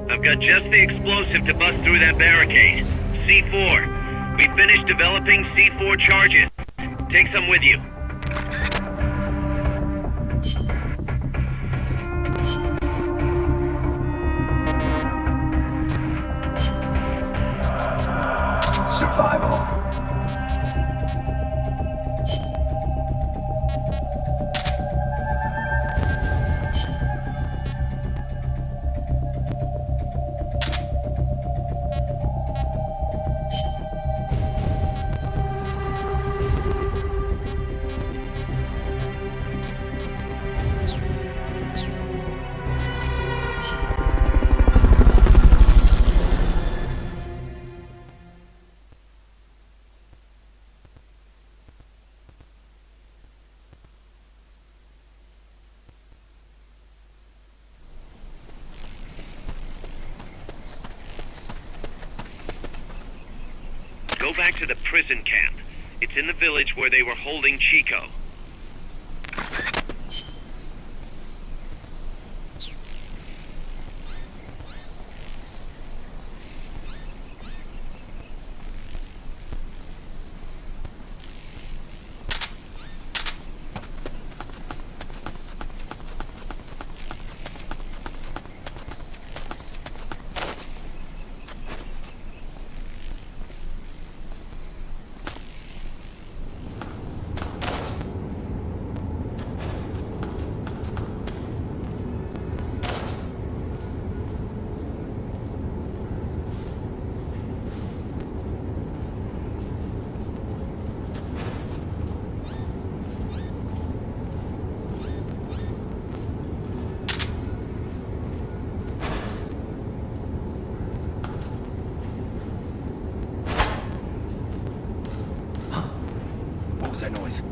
I've got just the explosive to bust through that barricade. C4. We finished developing C4 charges. Take some with you. Survival. Go back to the prison camp. It's in the village where they were holding Chico. What was that noise?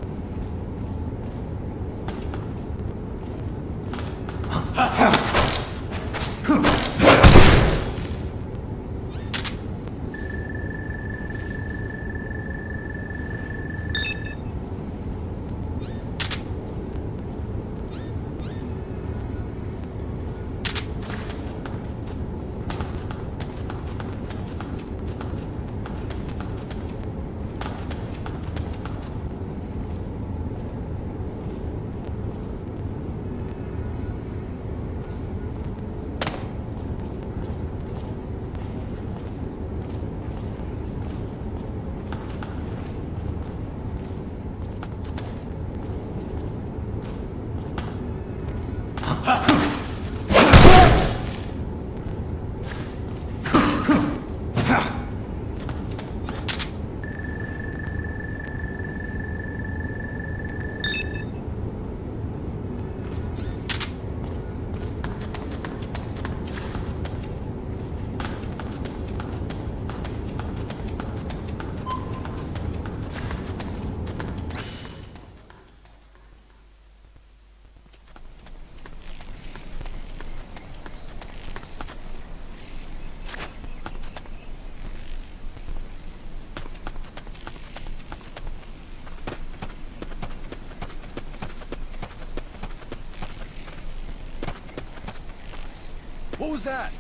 What was that?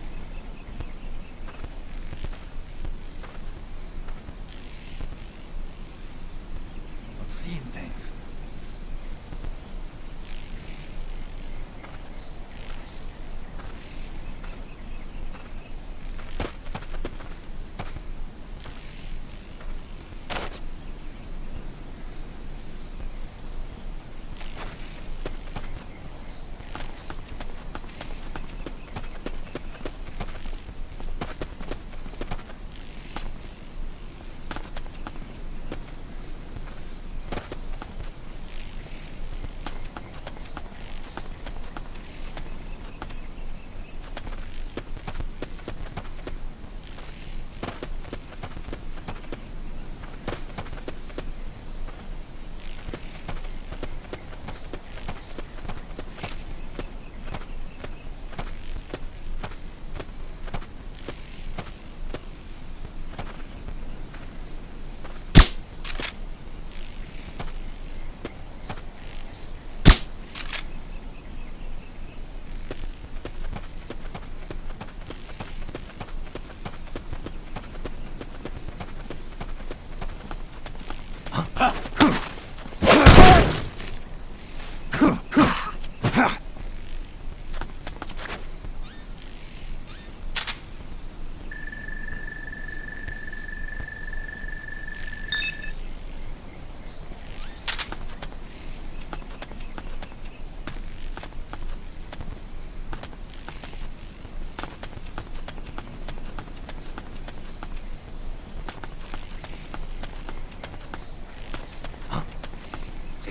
I'm seeing things.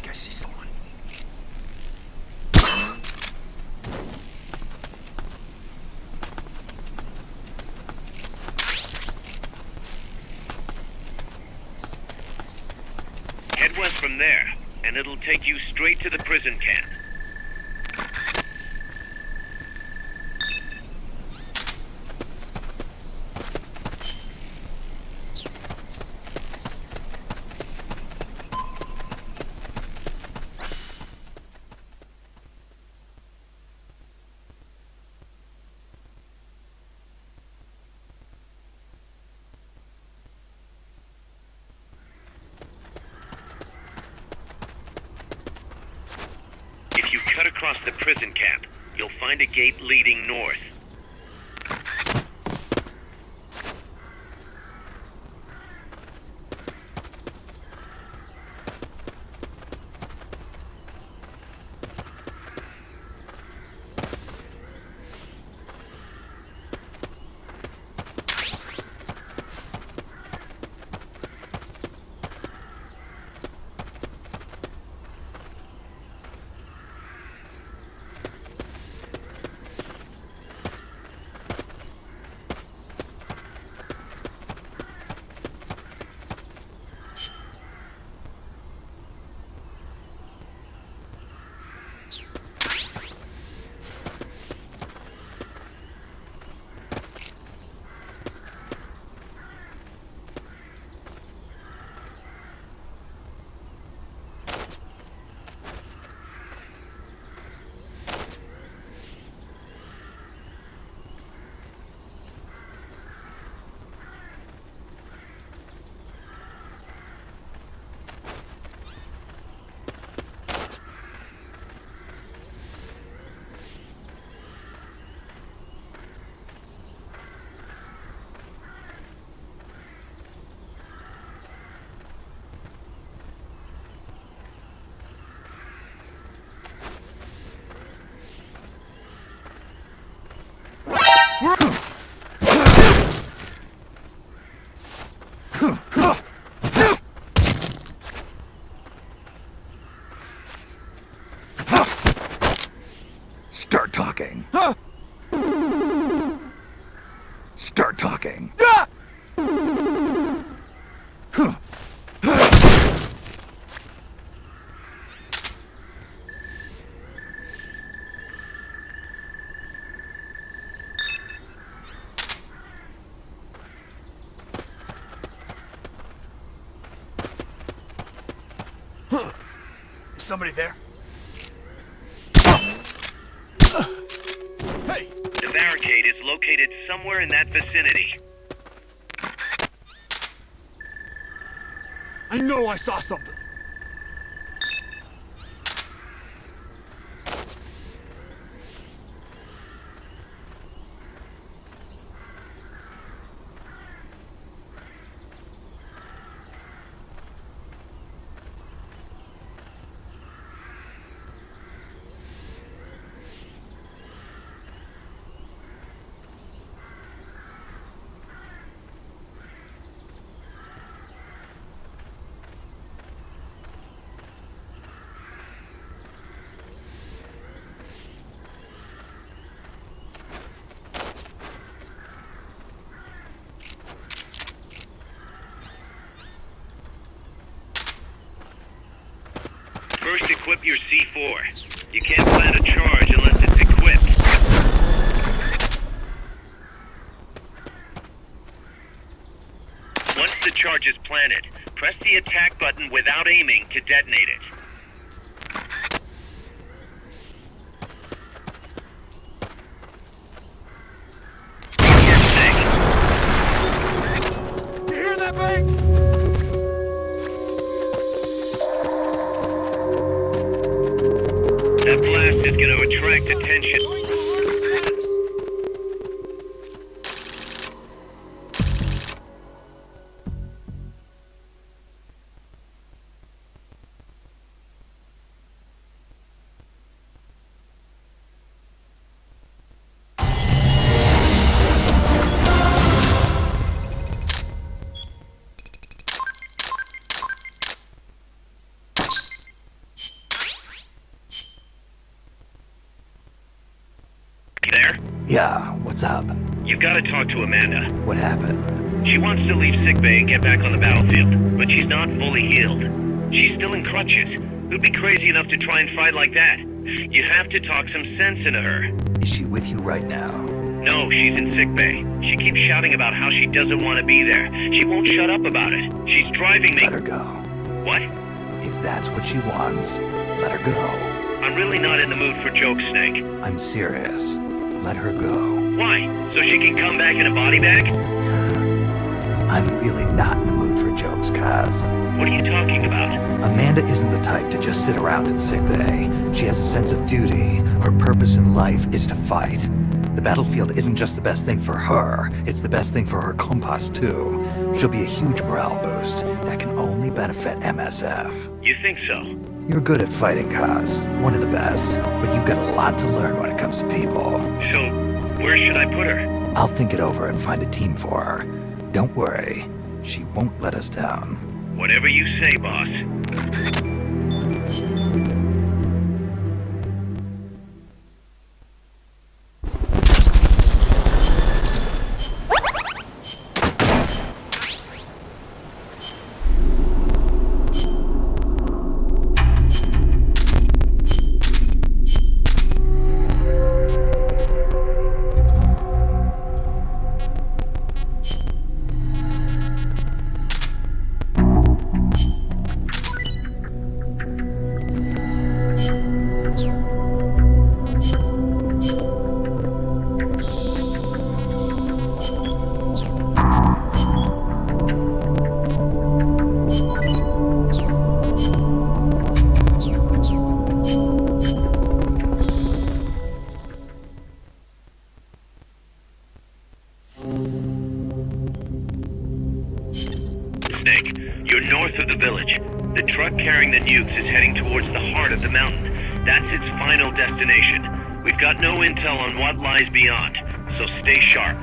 I see someone. Head west from there, and it'll take you straight to the prison camp. If you cut across the prison camp, you'll find a gate leading north. Start talking. Start talking. Somebody there? Hey! The barricade is located somewhere in that vicinity. I know I saw something. First, equip your C4. You can't plant a charge unless it's equipped. Once the charge is planted, press the attack button without aiming to detonate it. You hear that bang? gonna attract attention. There? Yeah, what's up? You've got to talk to Amanda. What happened? She wants to leave sickbay and get back on the battlefield, but she's not fully healed. She's still in crutches. Who'd be crazy enough to try and fight like that? You have to talk some sense into her. Is she with you right now? No, she's in sickbay. She keeps shouting about how she doesn't want to be there. She won't shut up about it. She's driving me. Let her go. What? If that's what she wants, let her go. I'm really not in the mood for jokes, Snake. I'm serious. Let her go. Why? So she can come back in a body bag? I'm really not in the mood for jokes, Kaz. What are you talking about? Amanda isn't the type to just sit around in sickbay. She has a sense of duty. Her purpose in life is to fight. The battlefield isn't just the best thing for her, it's the best thing for her compas too. She'll be a huge morale boost that can only benefit MSF. You think so? You're good at fighting, Kaz. One of the best. But you've got a lot to learn when it comes to people. So, where should I put her? I'll think it over and find a team for her. Don't worry. She won't let us down. Whatever you say, boss. Snake, you're north of the village. The truck carrying the nukes is heading towards the heart of the mountain. That's its final destination. We've got no intel on what lies beyond, so stay sharp.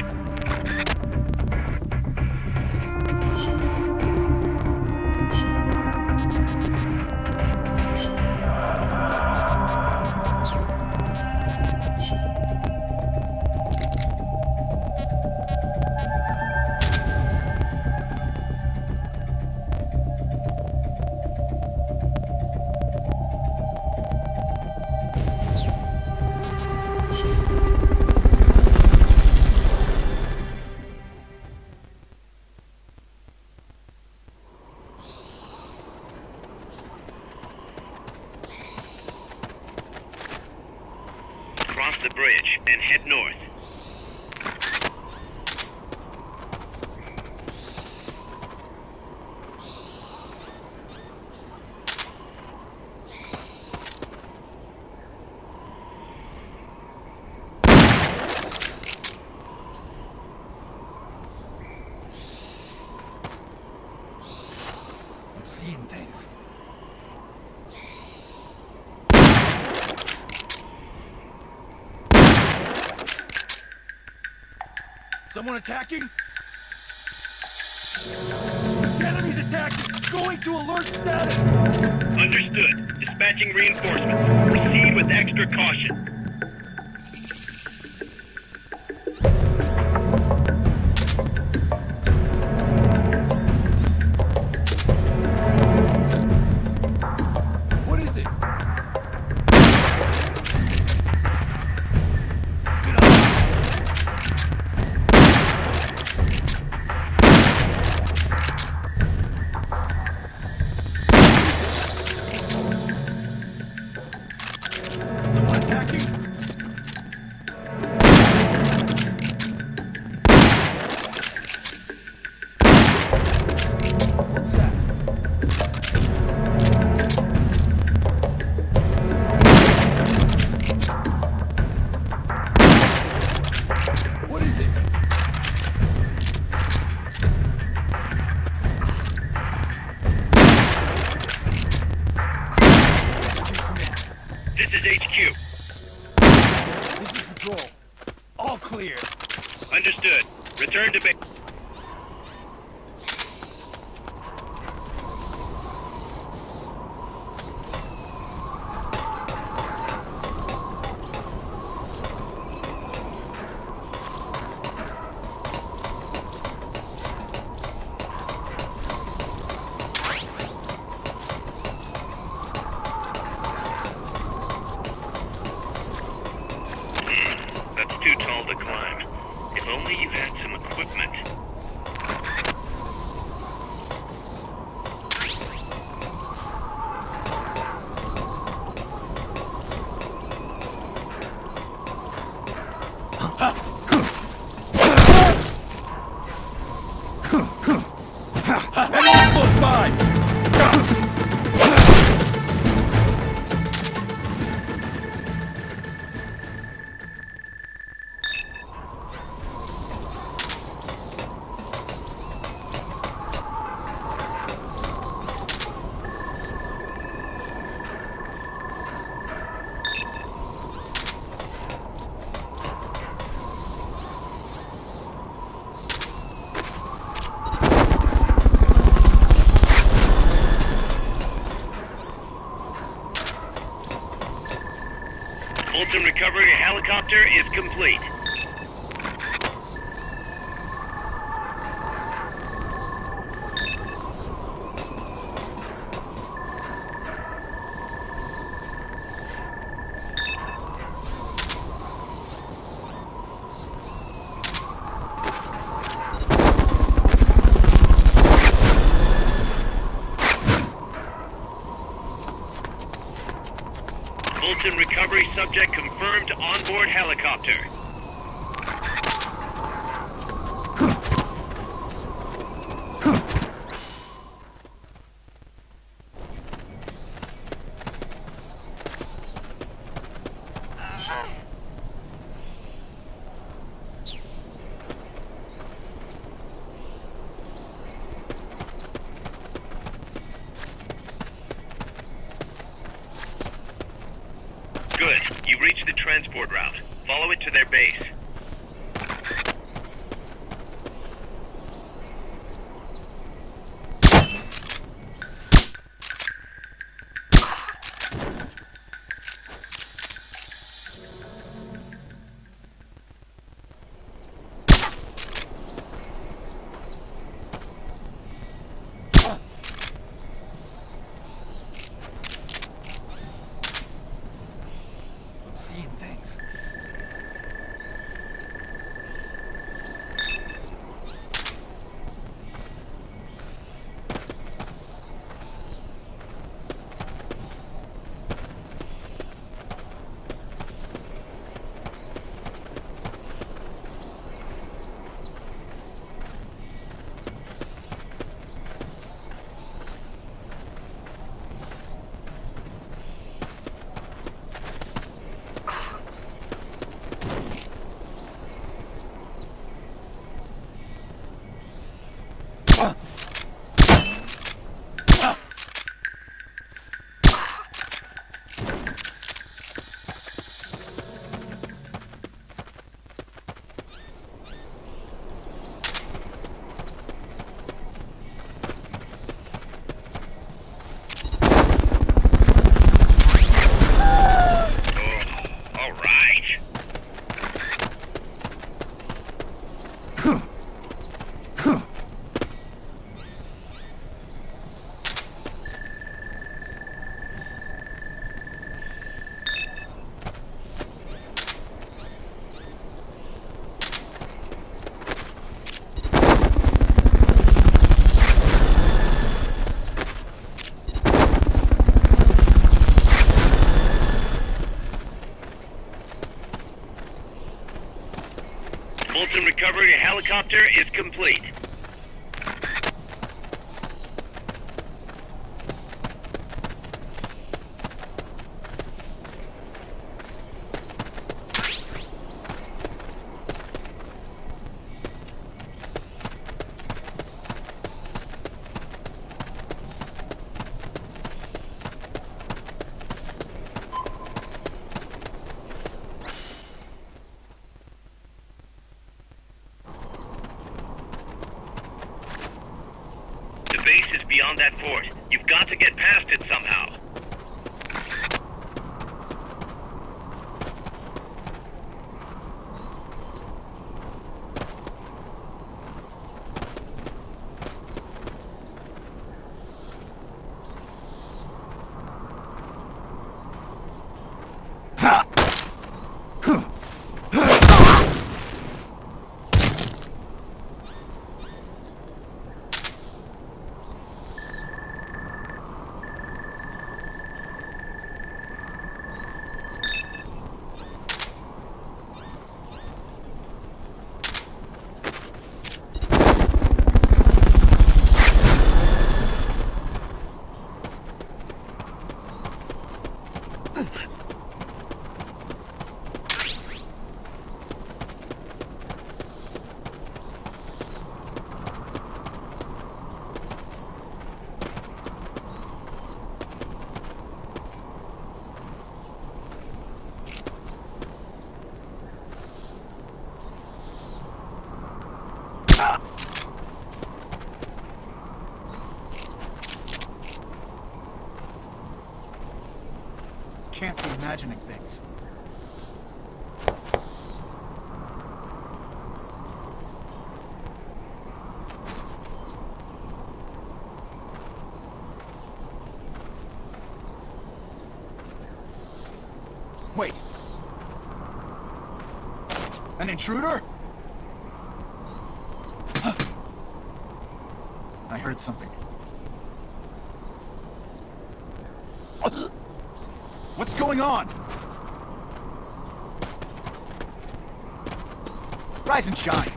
Cross the bridge and head north. I'm seeing things. Someone attacking? The enemy's attacking! Going to alert status! Understood. Dispatching reinforcements. Proceed with extra caution. What is it? Someone attacking? This is HQ. This is Patrol. All clear. Understood. Return to base. That's too tall to climb. If only you had some equipment. Enemy close by! Fulton recovery helicopter is complete. Fulton recovery subject confirmed onboard helicopter. Good. You reached the transport route. Follow it to their base. Seeing things. All right. Fulton recovery helicopter is complete. around that fort. You've got to get past it somehow. Can't be imagining things. Wait. An intruder? I heard something. What's going on? Rise and shine.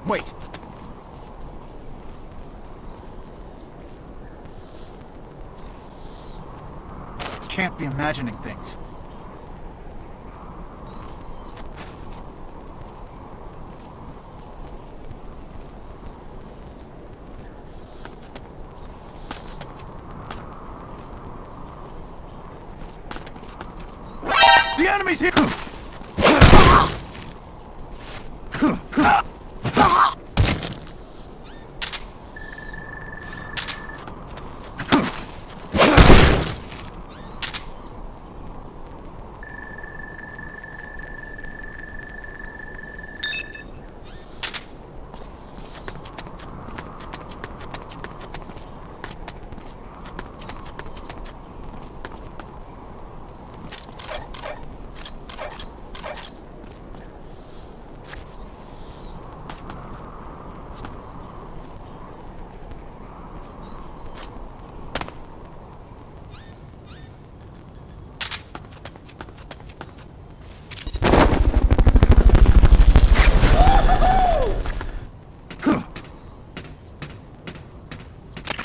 Wait. Can't be imagining things. The enemy's here!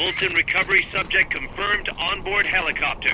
Fulton recovery subject confirmed onboard helicopter.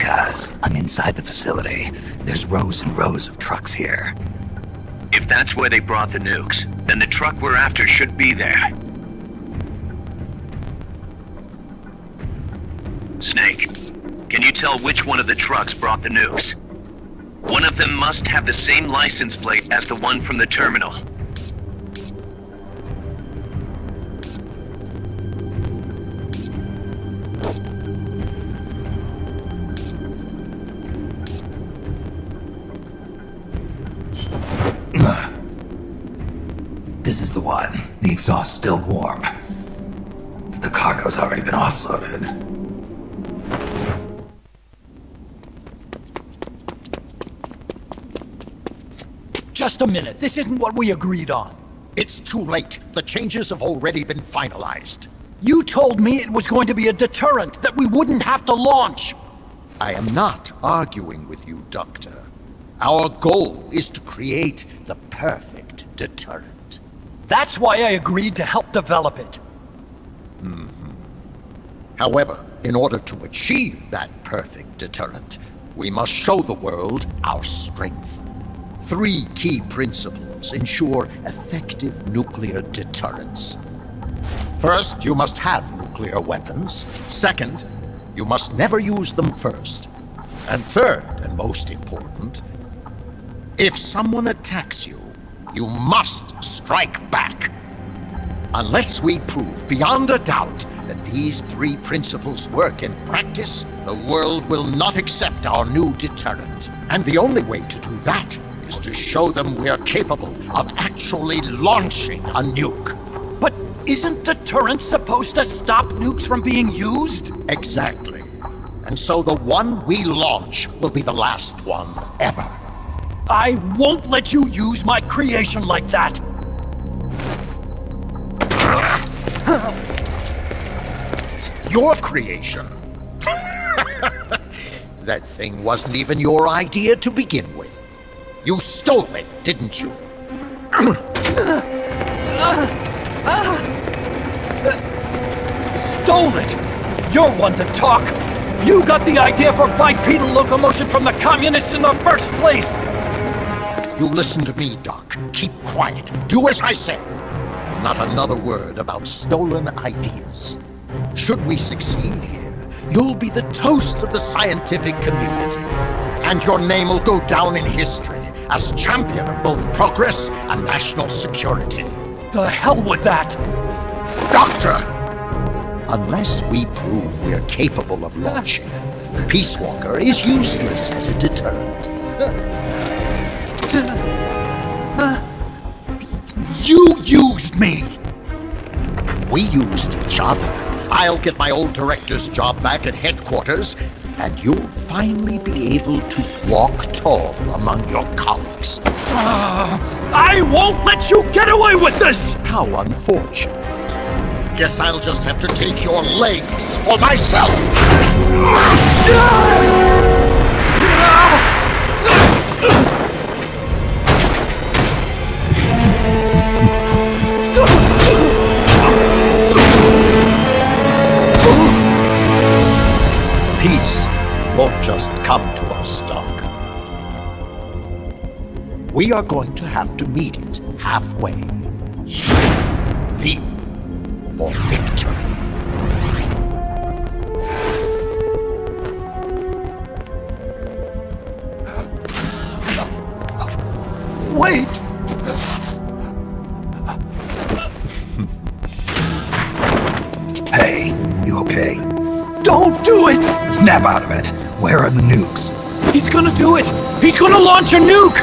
because I'm inside the facility. There's rows and rows of trucks here. If that's where they brought the nukes, then the truck we're after should be there. Snake, can you tell which one of the trucks brought the nukes? One of them must have the same license plate as the one from the terminal. This is the one. The exhaust's still warm. But the cargo's already been offloaded. Just a minute. This isn't what we agreed on. It's too late. The changes have already been finalized. You told me it was going to be a deterrent, that we wouldn't have to launch. I am not arguing with you, Doctor. Our goal is to create the perfect deterrent. That's why I agreed to help develop it. However, in order to achieve that perfect deterrent, we must show the world our strength. 3 key principles ensure effective nuclear deterrence. First, you must have nuclear weapons. Second, you must never use them first. And third, and most important, if someone attacks you, you must strike back. Unless we prove beyond a doubt that these 3 principles work in practice, the world will not accept our new deterrent. And the only way to do that is to show them we're capable of actually launching a nuke. But isn't deterrence supposed to stop nukes from being used? Exactly. And so the one we launch will be the last one ever. I won't let you use my creation like that. Your creation? That thing wasn't even your idea to begin with. You stole it, didn't you? Stole it? You're one to talk. You got the idea for bipedal locomotion from the communists in the first place. You listen to me, Doc. Keep quiet. Do as I say. Not another word about stolen ideas. Should we succeed here, you'll be the toast of the scientific community. And your name will go down in history as champion of both progress and national security. The hell with that! Doctor! Unless we prove we're capable of launching, Peace Walker is useless as a deterrent. You used me! We used each other. I'll get my old director's job back at headquarters, and you'll finally be able to walk tall among your colleagues. I won't let you get away with this! How unfortunate. Guess I'll just have to take your legs for myself. Peace won't just come to us, Doc. We are going to have to meet it halfway. V for victory. Wait! Hey, you okay? Don't do it! Snap out of it. Where are the nukes? He's gonna do it! He's gonna launch a nuke!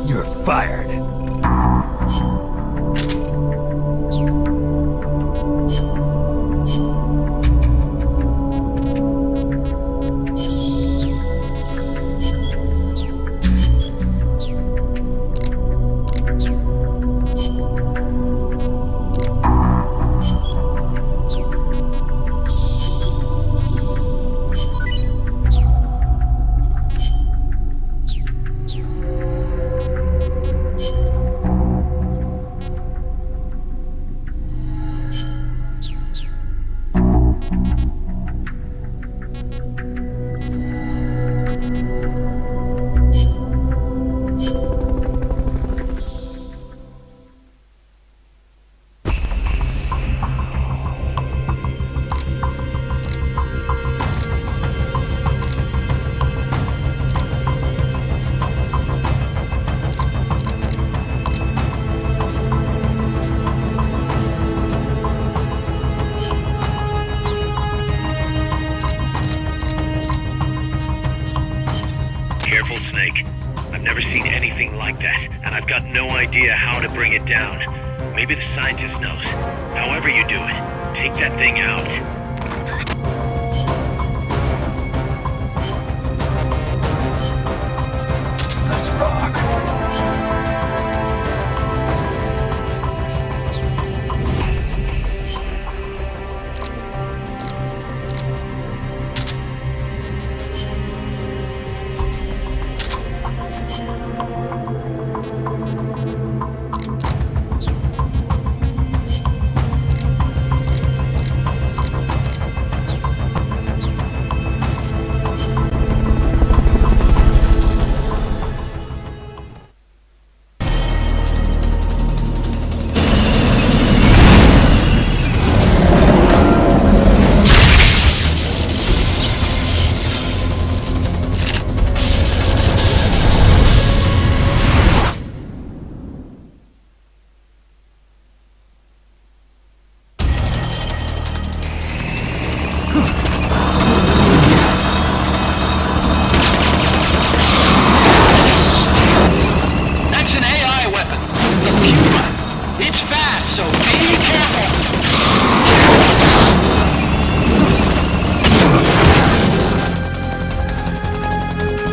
You're fired. Careful, Snake. I've never seen anything like that, and I've got no idea how to bring it down. Maybe the scientist knows. However you do it, take that thing out. Let's rock.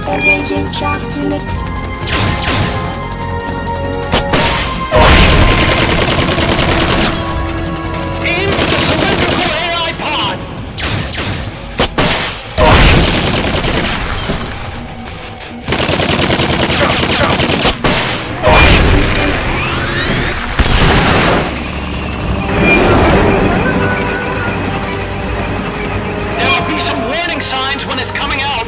Engaging shock units. Aim for the cylindrical AI pod! There will be some warning signs when it's coming out.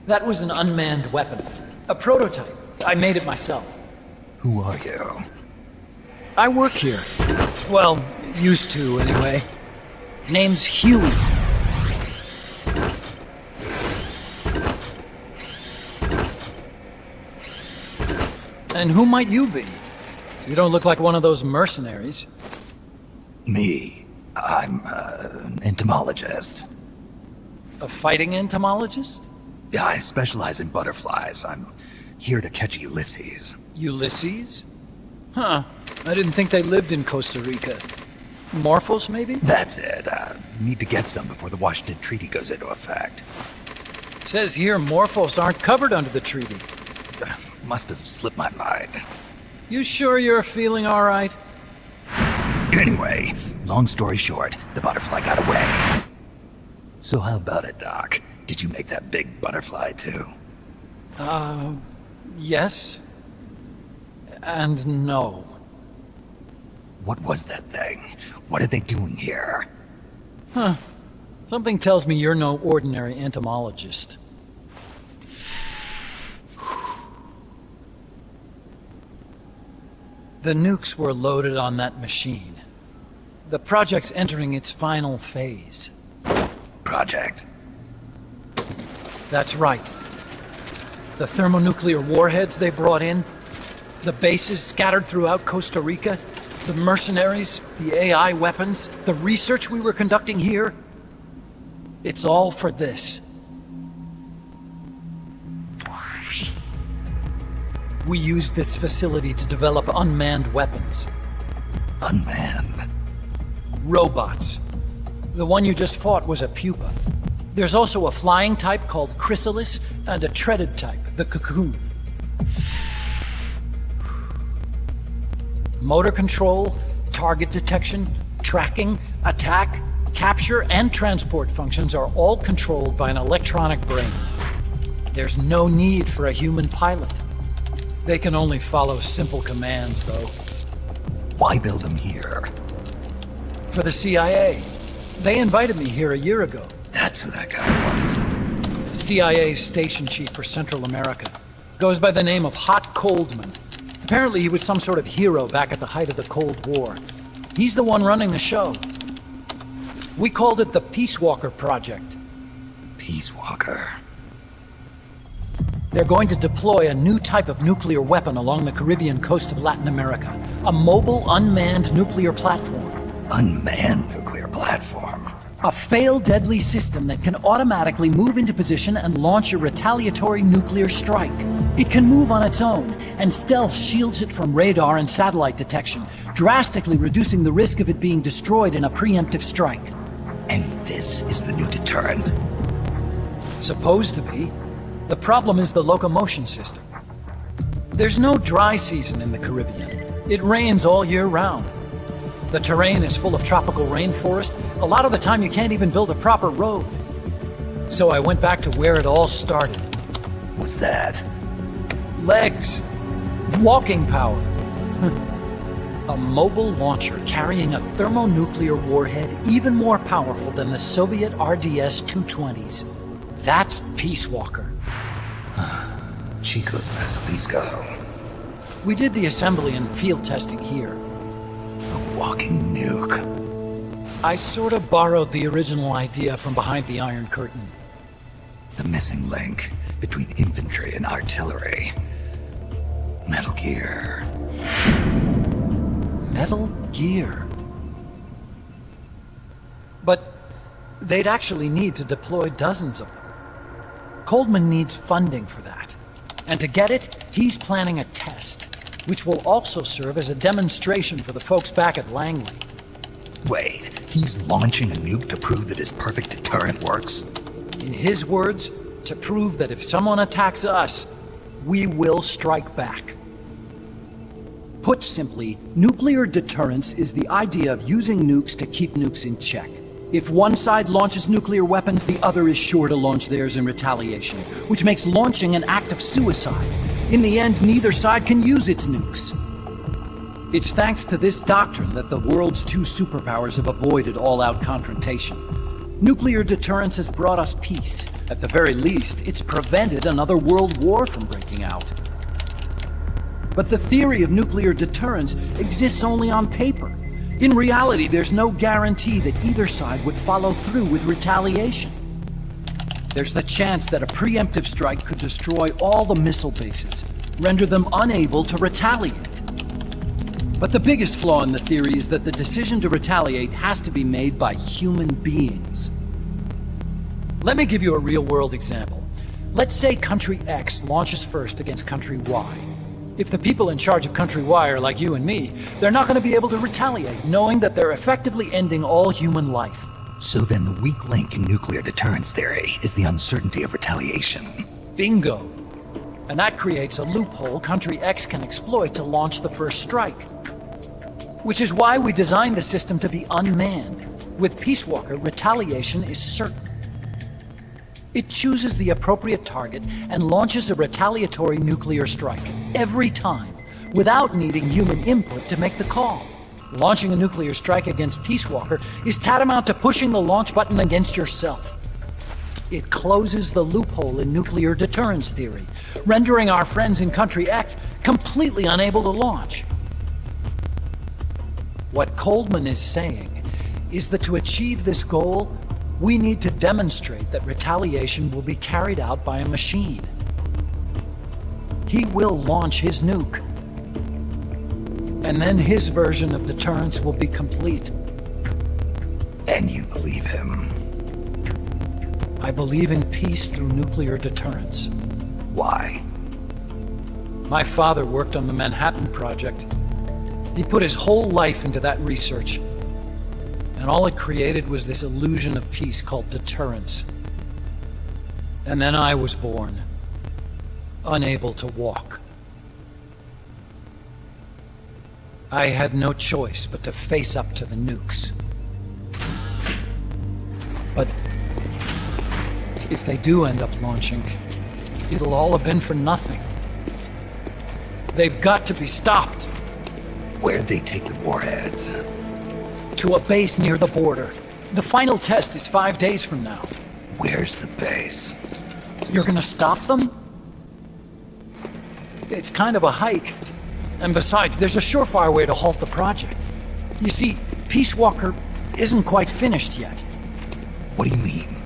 That was an unmanned weapon. A prototype. I made it myself. Who are you? I work here. Well, used to, anyway. Name's Huey. And who might you be? You don't look like one of those mercenaries. Me. I'm an entomologist. A fighting entomologist? Yeah, I specialize in butterflies. I'm here to catch Ulysses. Ulysses? Huh. I didn't think they lived in Costa Rica. Morphos, maybe? That's it. Need to get some before the Washington Treaty goes into effect. Says here Morphos aren't covered under the treaty. Must have slipped my mind. You sure you're feeling all right? Anyway, long story short, the butterfly got away. So how about it, Doc? Did you make that big butterfly too? Yes. And no. What was that thing? What are they doing here? Something tells me you're no ordinary entomologist. The nukes were loaded on that machine. The project's entering its final phase. Project? That's right. The thermonuclear warheads they brought in, the bases scattered throughout Costa Rica, the mercenaries, the AI weapons, the research we were conducting here. It's all for this. We used this facility to develop unmanned weapons. Unmanned? Robots. The one you just fought was a pupa. There's also a flying type called Chrysalis and a treaded type, the Cocoon. Motor control, target detection, Tracking, attack, capture, and transport functions are all controlled by an electronic brain. There's no need for a human pilot. They can only follow simple commands, though. Why build them here? For the CIA. They invited me here a year ago. That's who that guy was. CIA's station chief for Central America. Goes by the name of Hot Coldman. Apparently he was some sort of hero back at the height of the Cold War. He's the one running the show. We called it the Peace Walker Project. Peace Walker. They're going to deploy a new type of nuclear weapon along the Caribbean coast of Latin America. A mobile, unmanned nuclear platform. Unmanned nuclear platform. A fail-deadly system that can automatically move into position and launch a retaliatory nuclear strike. It can move on its own, and stealth shields it from radar and satellite detection, drastically reducing the risk of it being destroyed in a preemptive strike. And this is the new deterrent? Supposed to be. The problem is the locomotion system. There's no dry season in the Caribbean. It rains all year round. The terrain is full of tropical rainforest. A lot of the time you can't even build a proper road. So I went back to where it all started. What's that? Legs. Walking power. A mobile launcher carrying a thermonuclear warhead even more powerful than the Soviet RDS-220s. That's Peace Walker. Chico's Basilisco. We did the assembly and field testing here. A walking nuke. I sort of borrowed the original idea from behind the Iron Curtain. The missing link between infantry and artillery. Metal Gear. Metal Gear. But they'd actually need to deploy dozens of them. Coldman needs funding for that. And to get it, he's planning a test, which will also serve as a demonstration for the folks back at Langley. Wait, he's launching a nuke to prove that his perfect deterrent works? In his words, to prove that if someone attacks us, we will strike back. Put simply, nuclear deterrence is the idea of using nukes to keep nukes in check. If one side launches nuclear weapons, the other is sure to launch theirs in retaliation, which makes launching an act of suicide. In the end, neither side can use its nukes. It's thanks to this doctrine that the world's two superpowers have avoided all-out confrontation. Nuclear deterrence has brought us peace. At the very least, it's prevented another world war from breaking out. But the theory of nuclear deterrence exists only on paper. In reality, there's no guarantee that either side would follow through with retaliation. There's the chance that a preemptive strike could destroy all the missile bases, render them unable to retaliate. But the biggest flaw in the theory is that the decision to retaliate has to be made by human beings. Let me give you a real-world example. Let's say Country X launches first against Country Y. If the people in charge of Country Y are like you and me, they're not going to be able to retaliate, knowing that they're effectively ending all human life. So then the weak link in nuclear deterrence theory is the uncertainty of retaliation. Bingo. And that creates a loophole Country X can exploit to launch the first strike. Which is why we designed the system to be unmanned. With Peace Walker, retaliation is certain. It chooses the appropriate target and launches a retaliatory nuclear strike every time, without needing human input to make the call. Launching a nuclear strike against Peace Walker is tantamount to pushing the launch button against yourself. It closes the loophole in nuclear deterrence theory, rendering our friends in Country X completely unable to launch. What Coldman is saying is that to achieve this goal, we need to demonstrate that retaliation will be carried out by a machine. He will launch his nuke. And then his version of deterrence will be complete. And you believe him? I believe in peace through nuclear deterrence. Why? My father worked on the Manhattan Project. He put his whole life into that research. And all it created was this illusion of peace called deterrence. And then I was born, unable to walk. I had no choice but to face up to the nukes. But if they do end up launching, it'll all have been for nothing. They've got to be stopped. Where'd they take the warheads? To a base near the border. The final test is 5 days from now. Where's the base? You're gonna stop them? It's kind of a hike. And besides, there's a surefire way to halt the project. You see, Peace Walker isn't quite finished yet. What do you mean?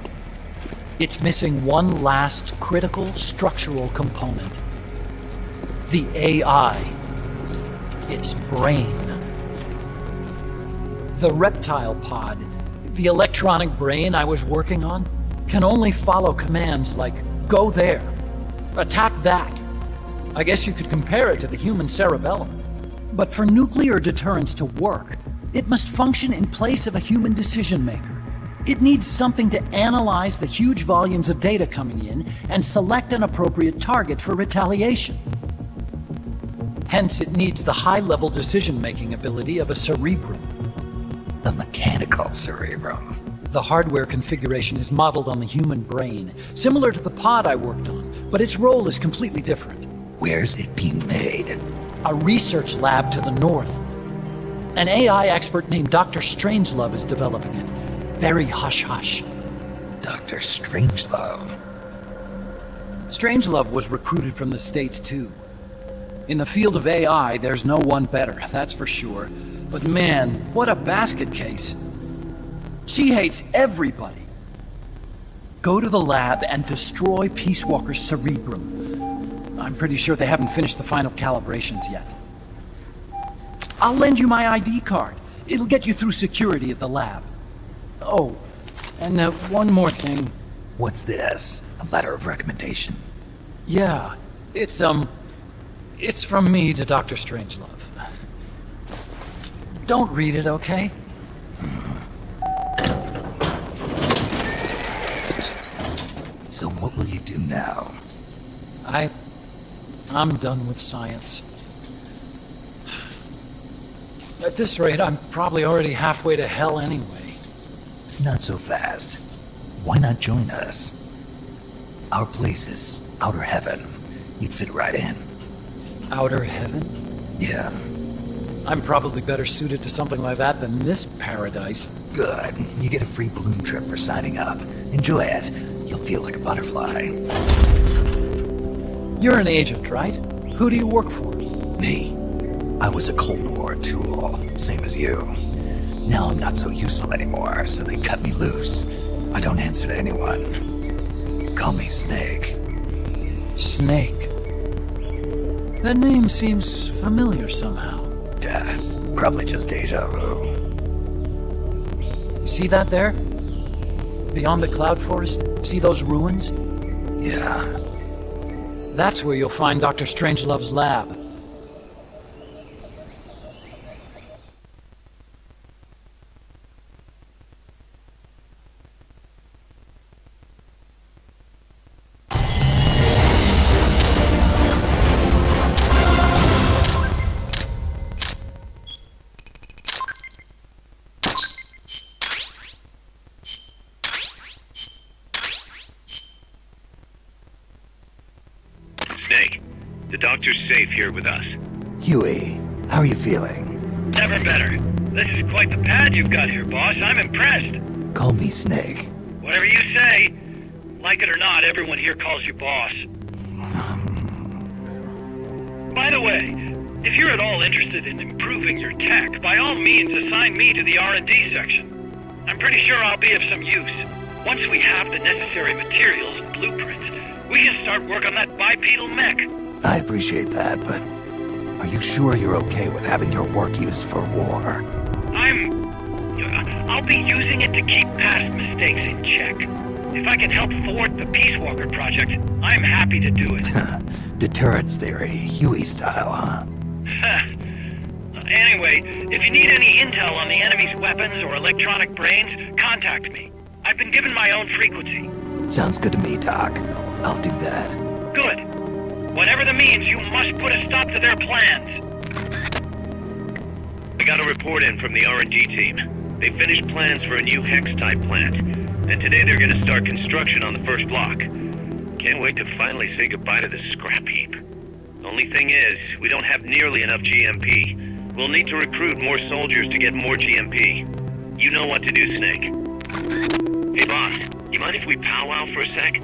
It's missing one last critical structural component. The AI. Its brain. The reptile pod, the electronic brain I was working on, can only follow commands like, go there, attack that. I guess you could compare it to the human cerebellum. But for nuclear deterrence to work, it must function in place of a human decision maker. It needs something to analyze the huge volumes of data coming in and select an appropriate target for retaliation. Hence, it needs the high-level decision-making ability of a cerebrum. A mechanical cerebrum. The hardware configuration is modeled on the human brain, similar to the pod I worked on, but its role is completely different. Where's it being made? A research lab to the north. An AI expert named Dr. Strangelove is developing it. Very hush-hush. Dr. Strangelove. Strangelove was recruited from the States, too. In the field of AI, there's no one better, that's for sure. But man, what a basket case. She hates everybody. Go to the lab and destroy Peace Walker's cerebrum. I'm pretty sure they haven't finished the final calibrations yet. I'll lend you my ID card. It'll get you through security at the lab. Oh, and one more thing. What's this? A letter of recommendation? Yeah, it's from me to Dr. Strangelove. Don't read it, okay? So what will you do now? I'm done with science. At this rate, I'm probably already halfway to hell anyway. Not so fast. Why not join us? Our place is outer heaven. You'd fit right in. Outer heaven? Yeah. I'm probably better suited to something like that than this paradise. Good. You get a free balloon trip for signing up. Enjoy it. You'll feel like a butterfly. You're an agent, right? Who do you work for? Me. I was a Cold War tool, same as you. Now I'm not so useful anymore, so they cut me loose. I don't answer to anyone. Call me Snake. Snake. That name seems familiar somehow. It's probably just deja vu. You see that there? Beyond the cloud forest? See those ruins? Yeah. That's where you'll find Dr. Strangelove's lab. Snake, the doctor's safe here with us. Huey, how are you feeling? Never better. This is quite the pad you've got here, boss. I'm impressed. Call me Snake. Whatever you say. Like it or not, everyone here calls you boss. By the way, if you're at all interested in improving your tech, by all means assign me to the R&D section. I'm pretty sure I'll be of some use. Once we have the necessary materials and blueprints, we can start work on that bipedal mech. I appreciate that, but are you sure you're okay with having your work used for war? I'll be using it to keep past mistakes in check. If I can help thwart the Peace Walker project, I'm happy to do it. Deterrence theory, Huey style, huh? Anyway, if you need any intel on the enemy's weapons or electronic brains, contact me. I've been given my own frequency. Sounds good to me, Doc. I'll do that. Good. Whatever the means, you must put a stop to their plans. I got a report in from the R&D team. They finished plans for a new Hex-type plant, and today they're gonna start construction on the first block. Can't wait to finally say goodbye to this scrap heap. Only thing is, we don't have nearly enough GMP. We'll need to recruit more soldiers to get more GMP. You know what to do, Snake. Hey boss, you mind if we powwow for a sec?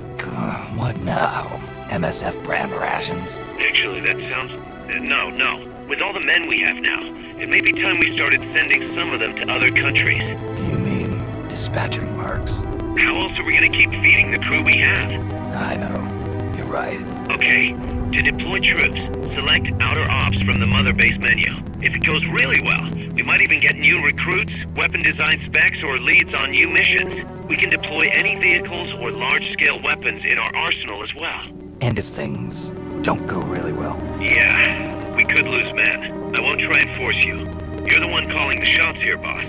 What now? MSF brand rations? Actually, that sounds... No. With all the men we have now, it may be time we started sending some of them to other countries. You mean dispatching marks? How else are we gonna keep feeding the crew we have? I know. You're right. Okay, to deploy troops, select Outer Ops from the Mother Base menu. If it goes really well, we might even get new recruits, weapon design specs, or leads on new missions. We can deploy any vehicles or large-scale weapons in our arsenal as well. And if things don't go really well? Yeah, we could lose men. I won't try and force you. You're the one calling the shots here, boss.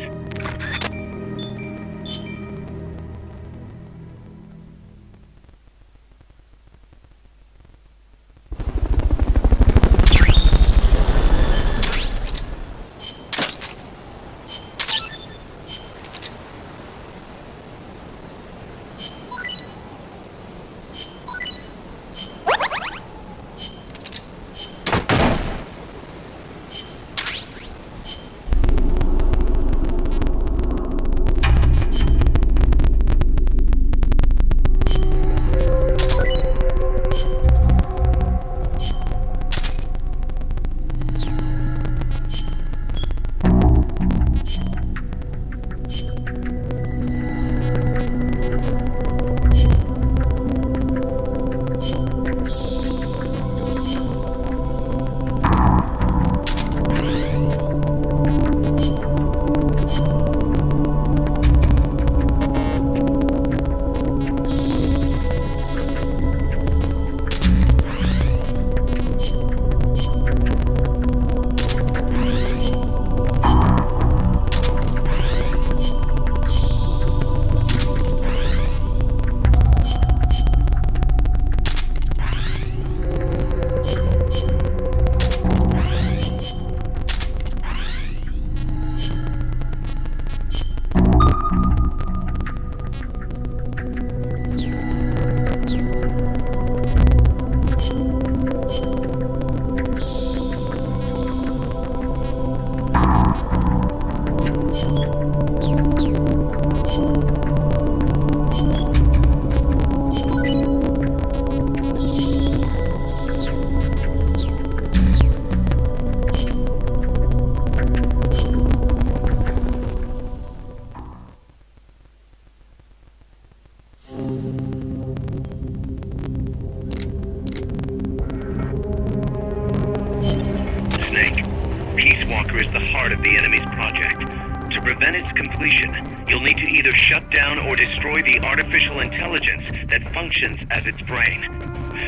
Peace Walker is the heart of the enemy's project. To prevent its completion, you'll need to either shut down or destroy the artificial intelligence that functions as its brain.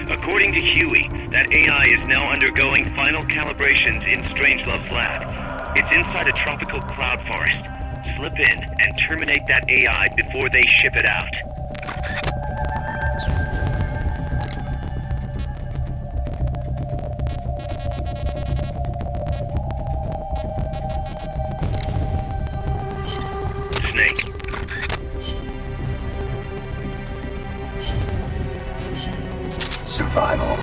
According to Huey, that AI is now undergoing final calibrations in Strangelove's lab. It's inside a tropical cloud forest. Slip in and terminate that AI before they ship it out. Snake. Survival.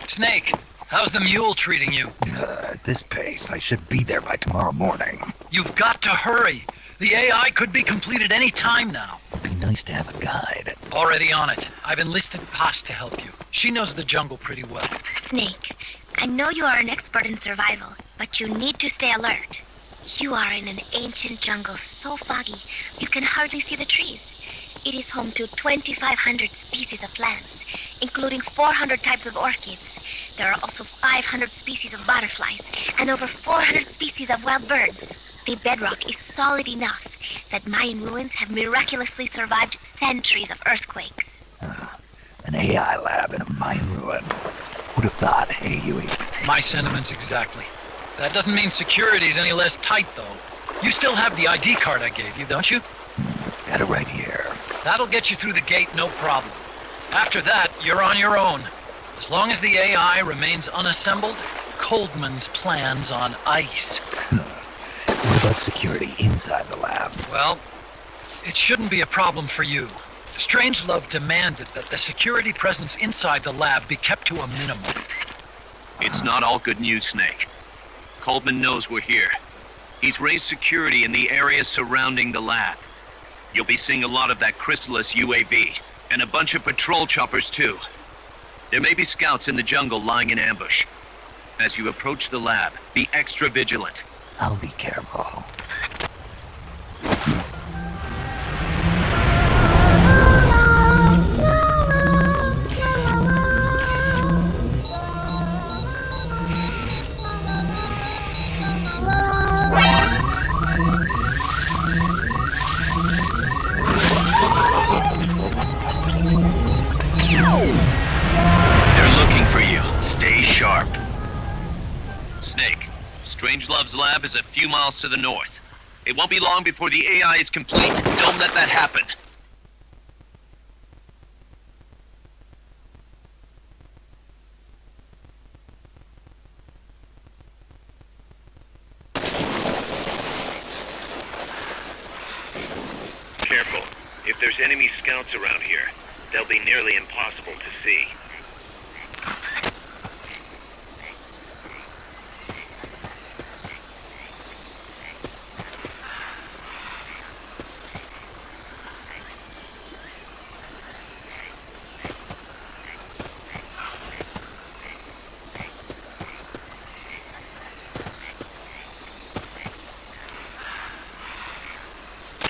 Snake, how's the mule treating you? At this pace, I should be there by tomorrow morning. You've got to hurry. The AI could be completed any time now. It'd be nice to have a guide. Already on it. I've enlisted Paz to help you. She knows the jungle pretty well. Snake, I know you are an expert in survival, but you need to stay alert. You are in an ancient jungle so foggy you can hardly see the trees. It is home to 2,500 species of plants, including 400 types of orchids. There are also 500 species of butterflies and over 400 species of wild birds. The bedrock is solid enough that Mayan ruins have miraculously survived centuries of earthquakes. An AI lab in a mine ruin. Who'd have thought, hey, Huey? My sentiments exactly. That doesn't mean security's any less tight, though. You still have the ID card I gave you, don't you? Got it right here. That'll get you through the gate, no problem. After that, you're on your own. As long as the AI remains unassembled, Coldman's plan's on ice. What about security inside the lab? Well, it shouldn't be a problem for you. Strangelove demanded that the security presence inside the lab be kept to a minimum. It's not all good news, Snake. Coldman knows we're here. He's raised security in the area surrounding the lab. You'll be seeing a lot of that Chrysalis UAV, and a bunch of patrol choppers too. There may be scouts in the jungle lying in ambush. As you approach the lab, be extra vigilant. I'll be careful. They're looking for you. Stay sharp. Snake, Strangelove's lab is a few miles to the north. It won't be long before the AI is complete. Don't let that happen. Careful. If there's enemy scouts around here, they'll be nearly impossible to see.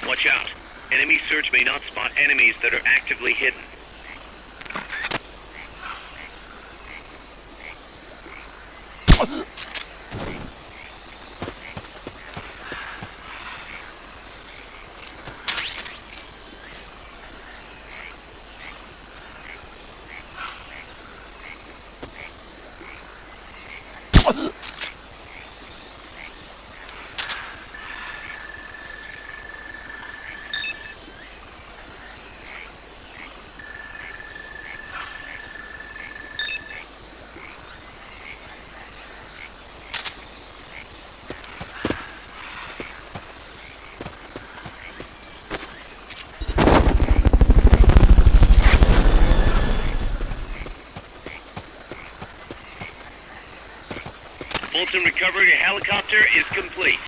Watch out. Enemy search may not spot enemies that are actively hidden. Fulton recovery helicopter is complete.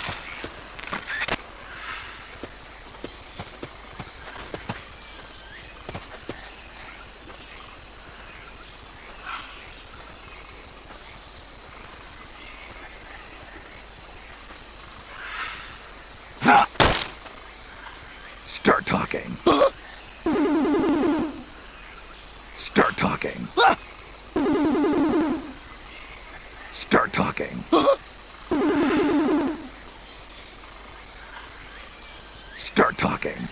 Start talking. Start talking. Start talking. Start talking.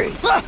Freeze!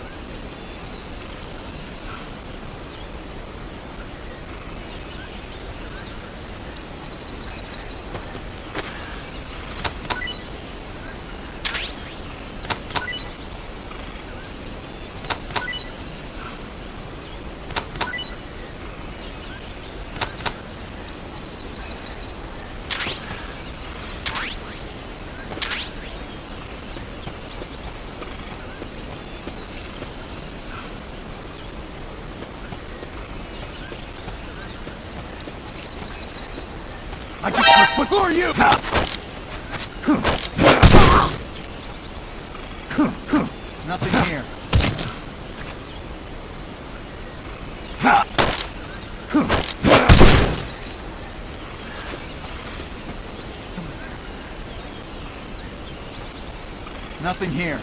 I just heard. Who are you? Nothing here. Someone there. Nothing here.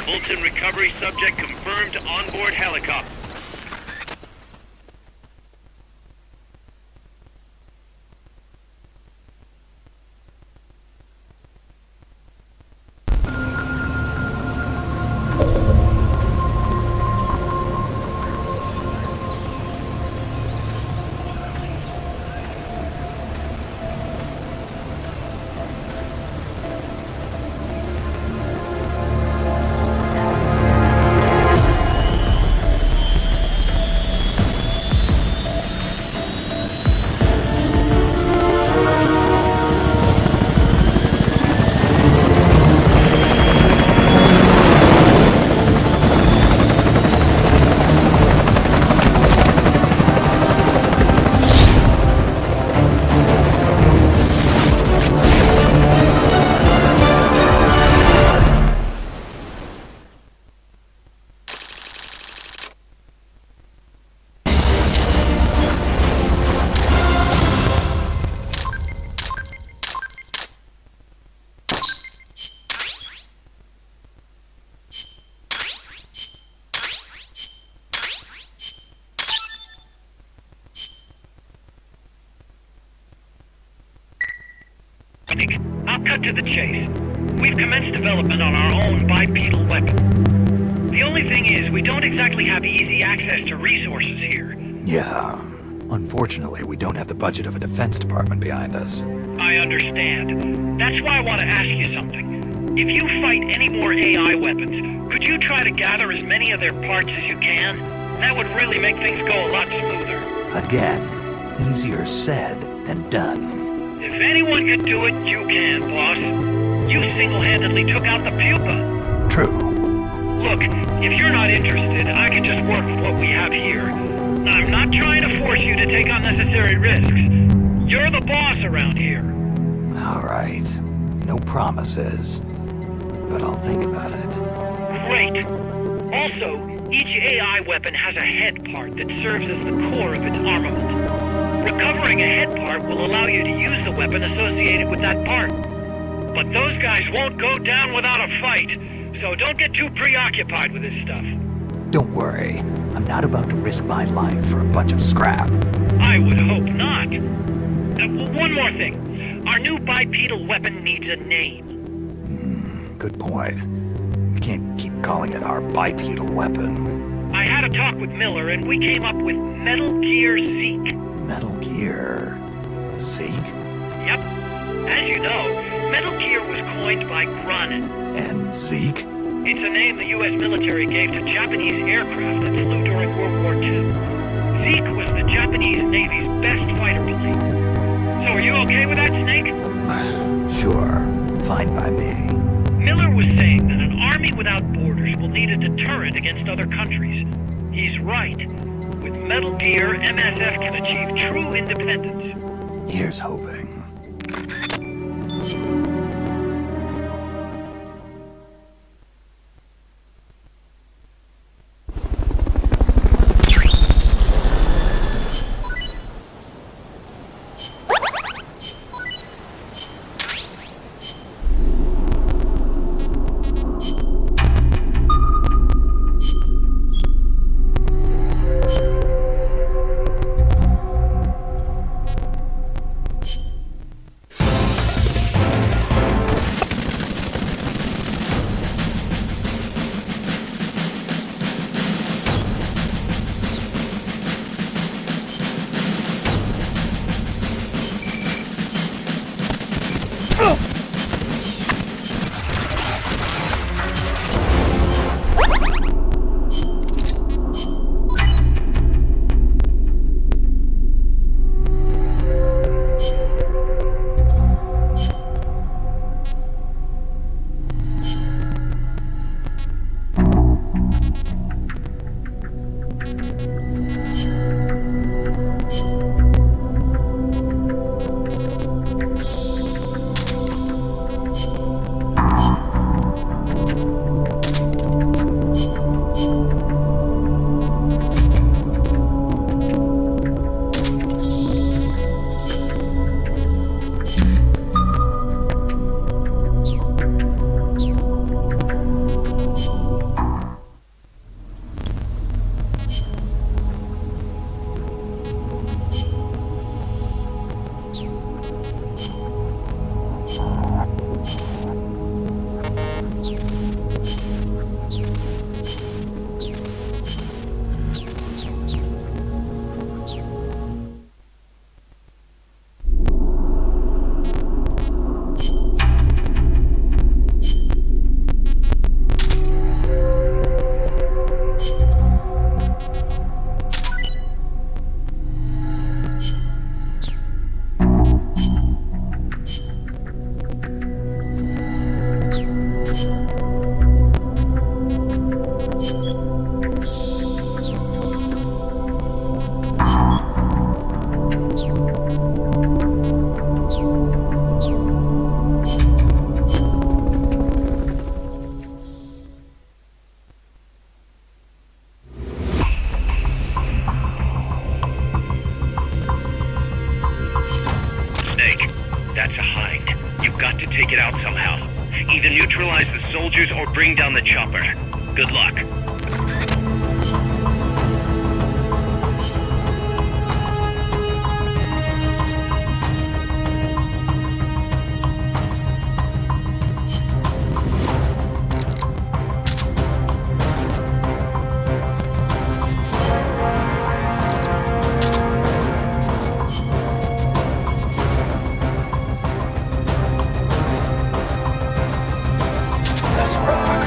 Fulton recovery subject confirmed onboard helicopter. I'll cut to the chase. We've commenced development on our own bipedal weapon. The only thing is, we don't exactly have easy access to resources here. Yeah. Unfortunately, we don't have the budget of a defense department behind us. I understand. That's why I want to ask you something. If you fight any more AI weapons, could you try to gather as many of their parts as you can? That would really make things go a lot smoother. Again, easier said than done. If anyone could do it, you can, boss. You single-handedly took out the pupa. True. Look, if you're not interested, I can just work with what we have here. I'm not trying to force you to take unnecessary risks. You're the boss around here. All right. No promises. But I'll think about it. Great. Also, each AI weapon has a head part that serves as the core of its armament. Recovering a head part will allow you to use the weapon associated with that part. But those guys won't go down without a fight, so don't get too preoccupied with this stuff. Don't worry. I'm not about to risk my life for a bunch of scrap. I would hope not. One more thing. Our new bipedal weapon needs a name. Good point. We can't keep calling it our bipedal weapon. I had a talk with Miller, and we came up with Metal Gear Zeke. Metal Gear... Zeke? Yep. As you know, Metal Gear was coined by Gronin. And Zeke? It's a name the U.S. military gave to Japanese aircraft that flew during World War II. Zeke was the Japanese Navy's best fighter plane. So are you okay with that, Snake? Sure. Fine by me. Miller was saying that an army without borders will need a deterrent against other countries. He's right. With Metal Gear, MSF can achieve true independence. Here's hoping. That's a hind. You've got to take it out somehow. Either neutralize the soldiers or bring down the chopper. Good luck. Let's rock.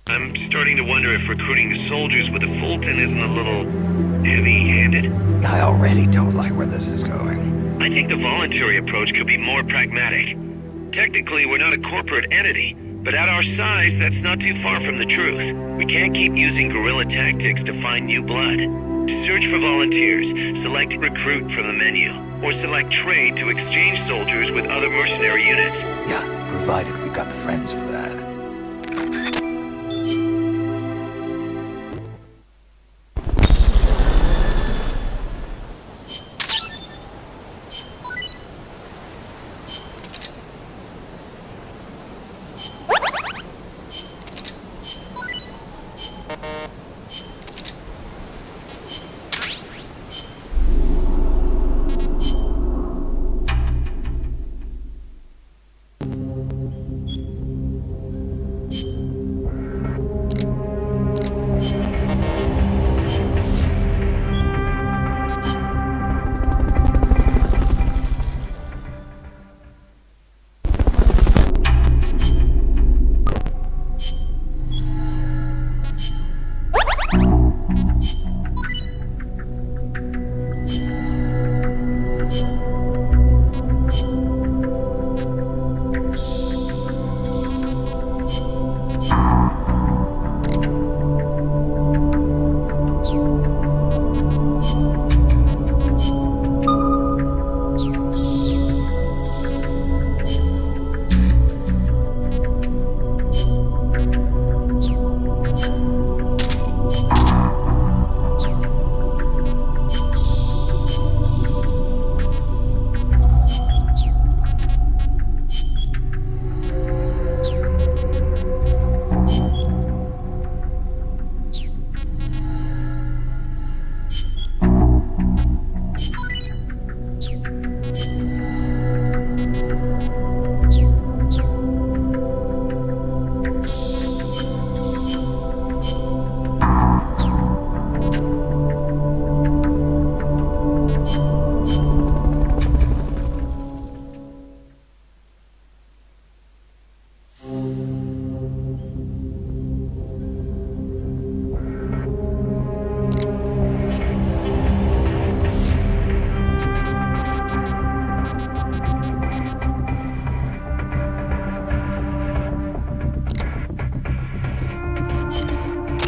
I'm starting to wonder if recruiting the soldiers with a Fulton isn't a little heavy-handed. I already don't like where this is going. I think the voluntary approach could be more pragmatic. Technically, we're not a corporate entity, but at our size, that's not too far from the truth. We can't keep using guerrilla tactics to find new blood. To search for volunteers, select recruit from the menu, or select trade to exchange soldiers with other mercenary units. Yeah, provided we got the friends for that.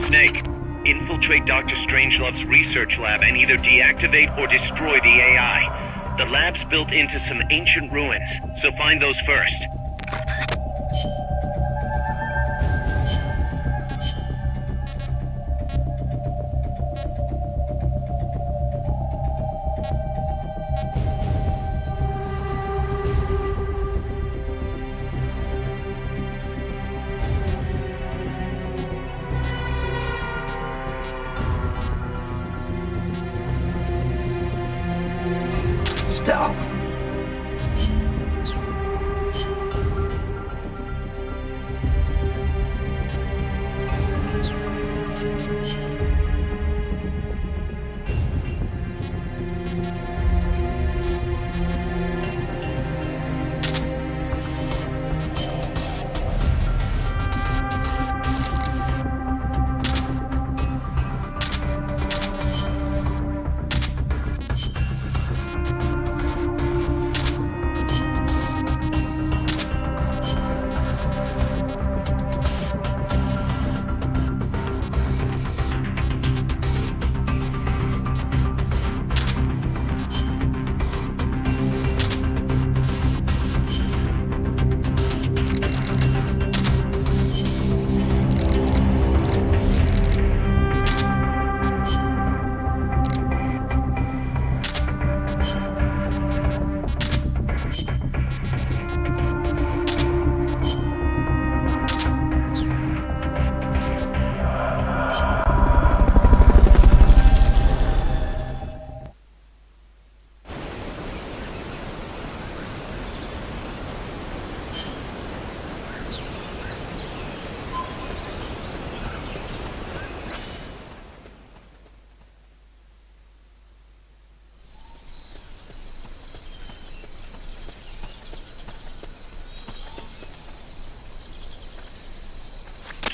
Snake, infiltrate Dr. Strangelove's research lab and either deactivate or destroy the AI. The lab's built into some ancient ruins, so find those first. Stealth.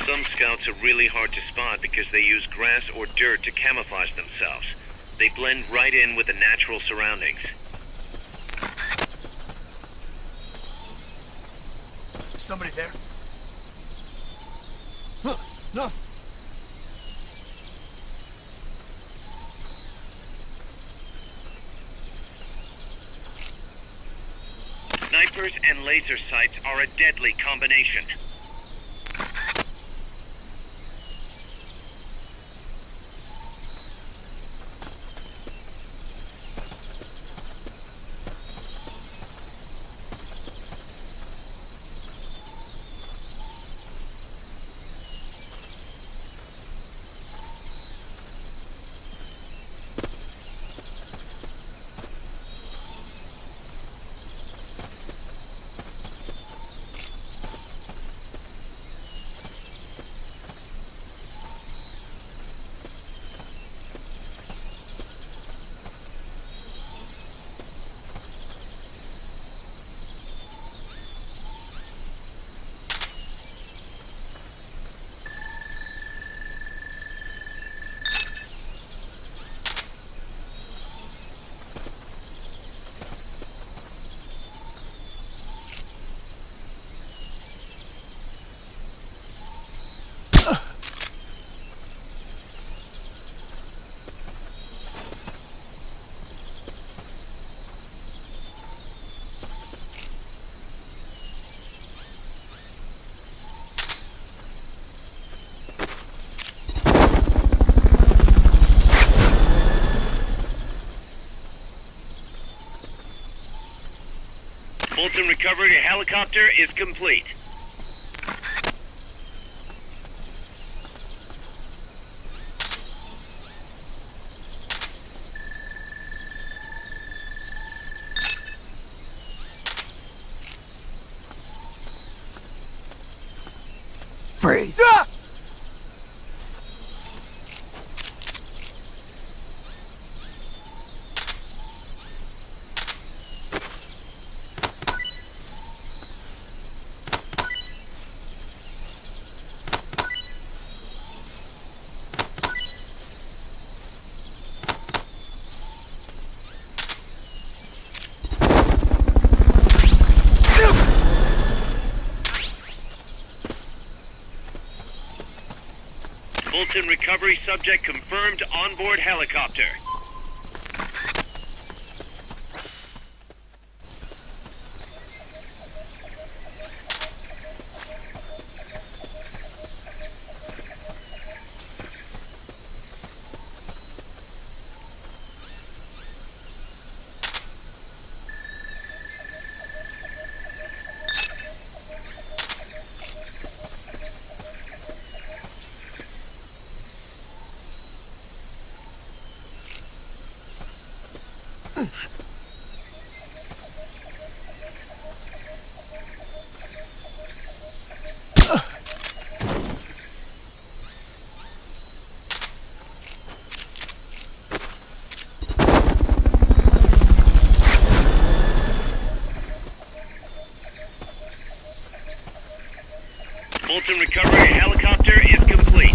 Some scouts are really hard to spot because they use grass or dirt to camouflage themselves. They blend right in with the natural surroundings. Somebody there? Huh, no. Snipers and laser sights are a deadly combination. Fulton recovery helicopter is complete. Freeze. Fulton recovery subject confirmed onboard helicopter. Fulton recovery helicopter is complete.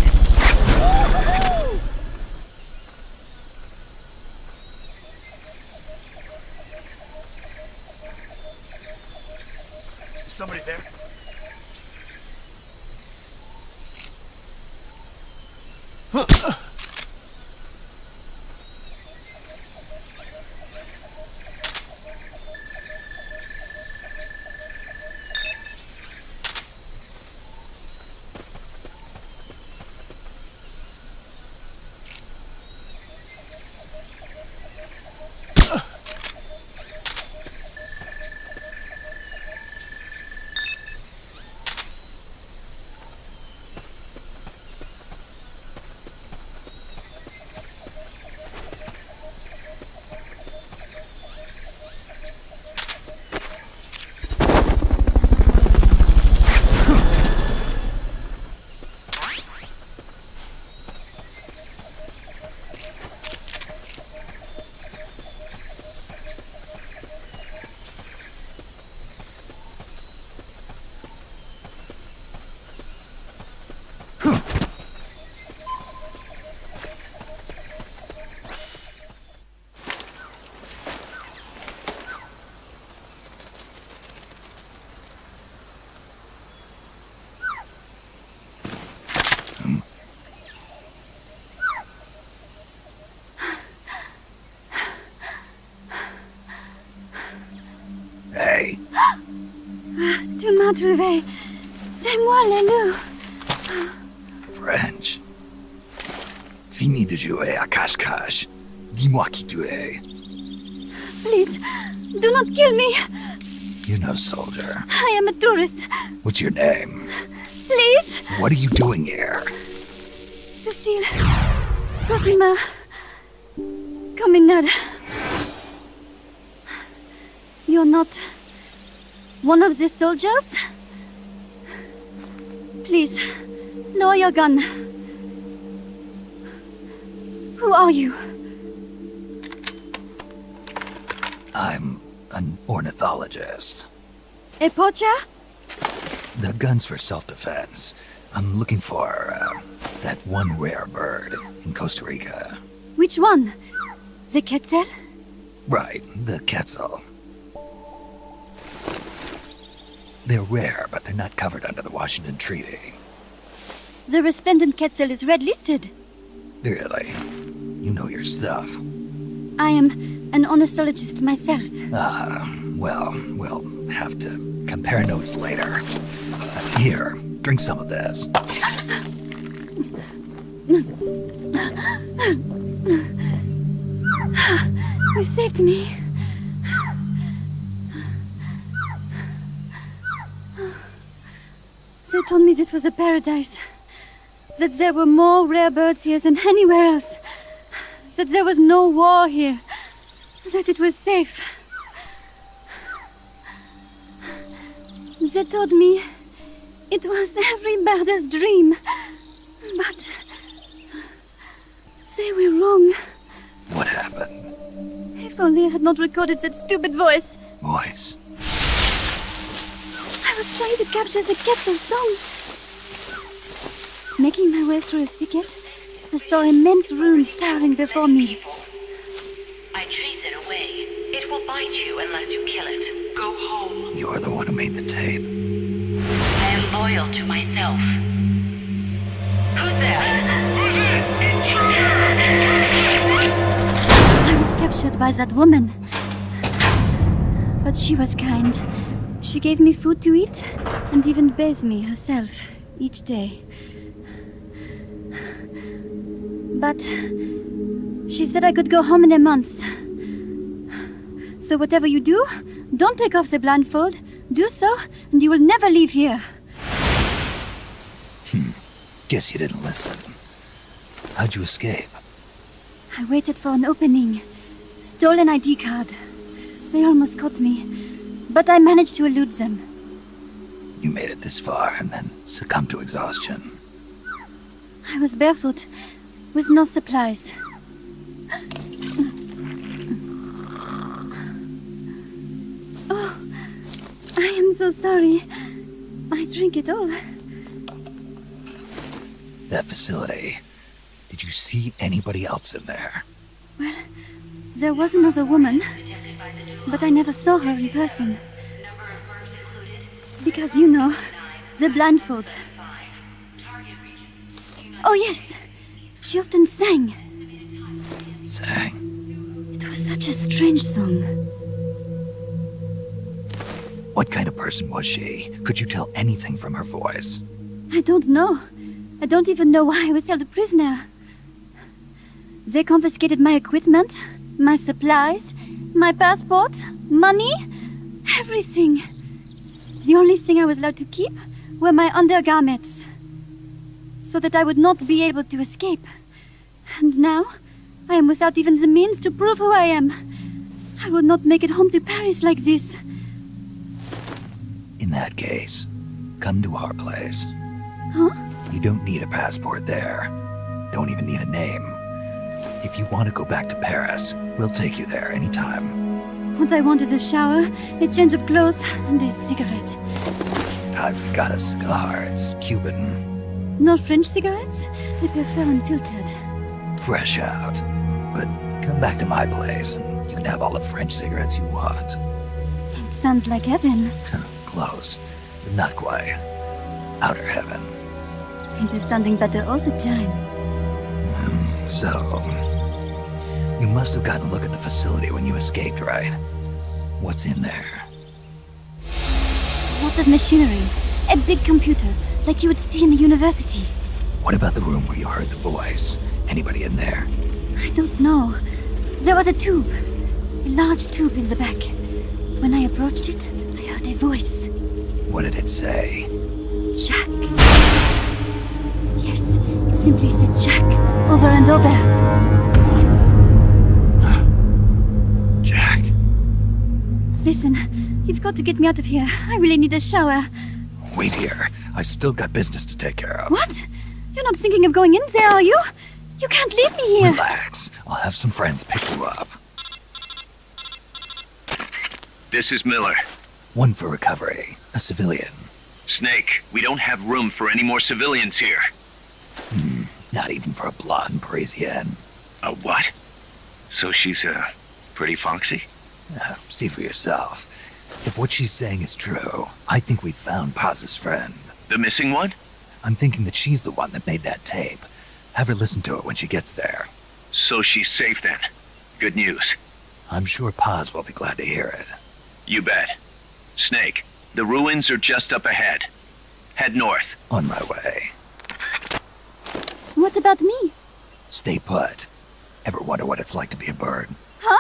Somebody there? Tu m'as trouvé. C'est moi, le loup. French. Fini de jouer à cache-cache. Dis-moi qui tu es. Please, do not kill me. You're no soldier. I am a tourist. What's your name? Please. What are you doing here? Cecile. Cosima. Caminada. You're not one of the soldiers? Please, lower your gun. Who are you? I'm an ornithologist. A poacher? The gun's for self-defense. I'm looking for, that one rare bird in Costa Rica. Which one? The quetzal? Right, the quetzal. They're rare, but they're not covered under the Washington Treaty. The resplendent quetzal is red-listed. Really? You know your stuff. I am an ornithologist myself. Well, we'll have to compare notes later. Here, drink some of this. You saved me. They told me this was a paradise. That there were more rare birds here than anywhere else. That there was no war here. That it was safe. They told me it was every birder's dream. But they were wrong. What happened? If only I had not recorded that stupid voice. Voice. I was trying to capture the quetzal song. Making my way through a thicket, I saw immense ruins towering before me. I chase it away. It will bite you unless you kill it. Go home. You're the one who made the tape. I am loyal to myself. Who's there? I was captured by that woman. But she was kind. She gave me food to eat and even bathed me herself each day. But she said I could go home in a month. So whatever you do, don't take off the blindfold. Do so, and you will never leave here. Guess you didn't listen. How'd you escape? I waited for an opening. Stole an ID card. They almost caught me, but I managed to elude them. You made it this far and then succumbed to exhaustion. I was barefoot, with no supplies. Oh, I am so sorry. I drank it all. That facility. Did you see anybody else in there? Well, there was another woman, but I never saw her in person. Because, you know, the blindfold. Oh, yes. She often sang. Sang? It was such a strange song. What kind of person was she? Could you tell anything from her voice? I don't know. I don't even know why I was held a prisoner. They confiscated my equipment, my supplies, my passport, money, everything. The only thing I was allowed to keep were my undergarments, so that I would not be able to escape. And now, I am without even the means to prove who I am. I will not make it home to Paris like this. In that case, come to our place. Huh? You don't need a passport there. Don't even need a name. If you want to go back to Paris, we'll take you there anytime. What I want is a shower, a change of clothes, and a cigarette. I've got a cigar. It's Cuban. No French cigarettes? I prefer unfiltered. Fresh out. But come back to my place, and you can have all the French cigarettes you want. It sounds like heaven. Close, but not quite. Outer heaven. It is sounding better all the time. So, you must have gotten a look at the facility when you escaped, right? What's in there? Lots of machinery. A big computer, like you would see in a university. What about the room where you heard the voice? Anybody in there? I don't know. There was a tube. A large tube in the back. When I approached it, I heard a voice. What did it say? Jack. Yes, it simply said Jack, over and over. Jack. Listen, you've got to get me out of here. I really need a shower. Wait here. I've still got business to take care of. What? You're not thinking of going in there, are you? You can't leave me here. Relax. I'll have some friends pick you up. This is Miller. One for recovery. A civilian. Snake, we don't have room for any more civilians here. Not even for a blonde Parisienne. A what? So she's, pretty foxy? See for yourself. If what she's saying is true, I think we've found Paz's friend. The missing one? I'm thinking that she's the one that made that tape. Have her listen to it when she gets there. So she's safe then. Good news. I'm sure Paz will be glad to hear it. You bet. Snake, the ruins are just up ahead. Head north. On my way. What about me? Stay put. Ever wonder what it's like to be a bird? Huh?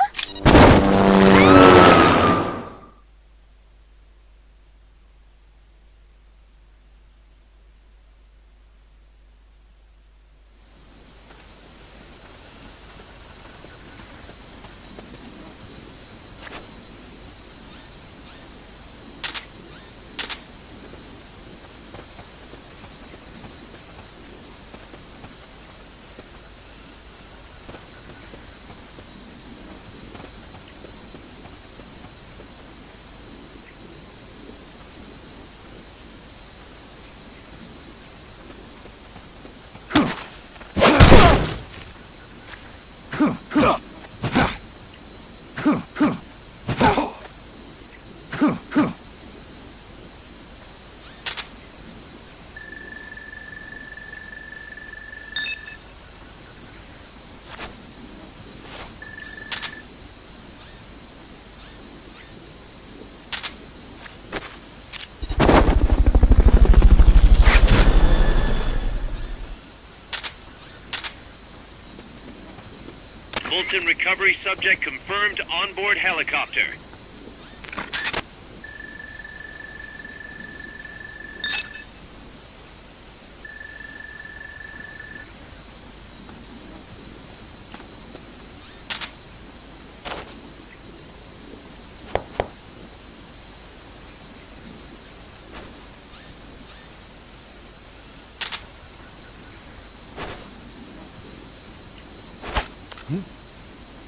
Fulton recovery subject confirmed onboard helicopter.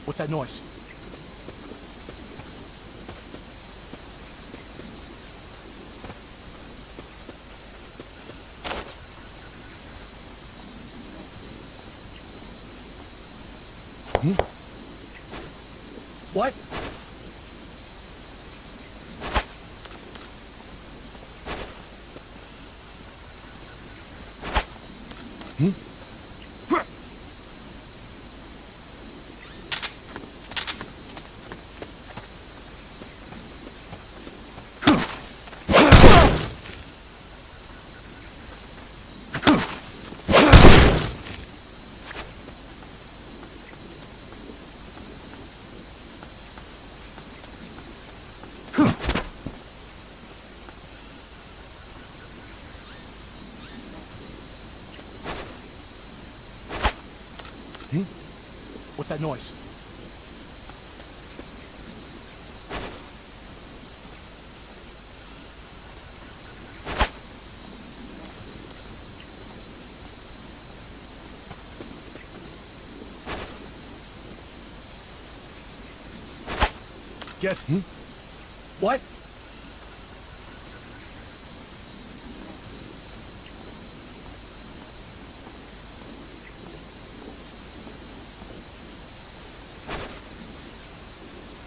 What's that noise? What? What's that noise? Guess. What?